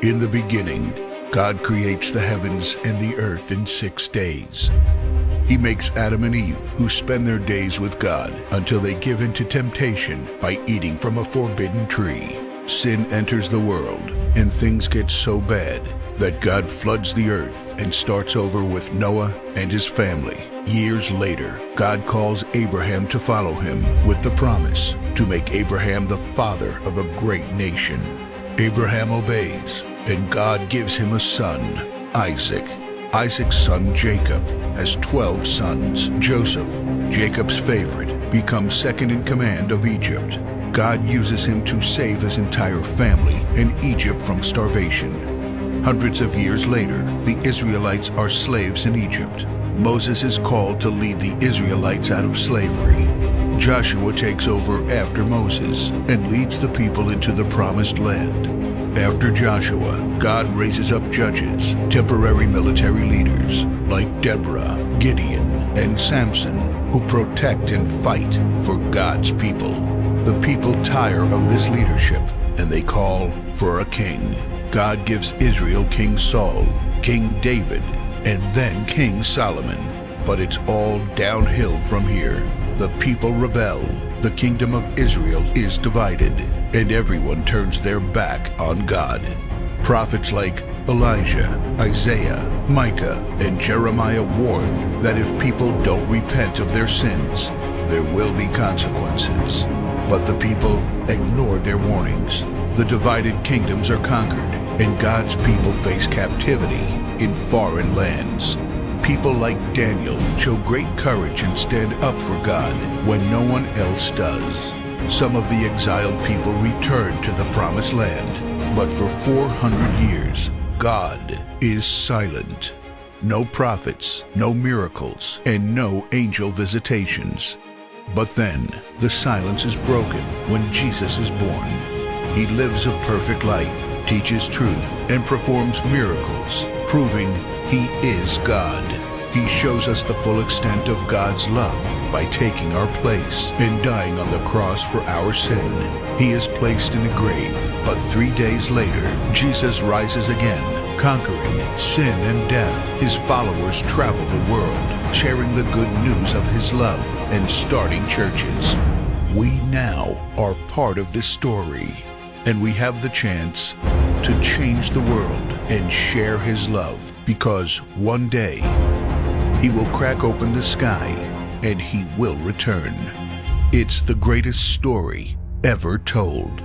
In the beginning, God creates the heavens and the earth in 6 days. He makes Adam and Eve, who spend their days with God until they give in to temptation by eating from a forbidden tree. Sin enters the world, and things get so bad that God floods the earth and starts over with Noah and his family. Years later, God calls Abraham to follow him with the promise to make Abraham the father of a great nation. Abraham obeys, and God gives him a son, Isaac. Isaac's son Jacob has 12 sons. Joseph, Jacob's favorite, becomes second in command of Egypt. God uses him to save his entire family and Egypt from starvation. Hundreds of years later, the Israelites are slaves in Egypt. Moses is called to lead the Israelites out of slavery. Joshua takes over after Moses and leads the people into the promised land. After Joshua, God raises up judges, temporary military leaders like Deborah, Gideon, and Samson, who protect and fight for God's people. The people tire of this leadership, and they call for a king. God gives Israel King Saul, King David, and then King Solomon. But it's all downhill from here. The people rebel, the kingdom of Israel is divided, and everyone turns their back on God. Prophets like Elijah, Isaiah, Micah, and Jeremiah warn that if people don't repent of their sins, there will be consequences. But the people ignore their warnings. The divided kingdoms are conquered, and God's people face captivity in foreign lands. People like Daniel show great courage and stand up for God when no one else does. Some of the exiled people return to the promised land, but for 400 years, God is silent. No prophets, no miracles, and no angel visitations. But then, the silence is broken when Jesus is born. He lives a perfect life, teaches truth, and performs miracles, proving He is God. He shows us the full extent of God's love by taking our place and dying on the cross for our sin. He is placed in a grave, but 3 days later, Jesus rises again, conquering sin and death. His followers travel the world, sharing the good news of His love and starting churches. We now are part of this story, and we have the chance to change the world and share His love, because one day He will crack open the sky and He will return. It's the greatest story ever told.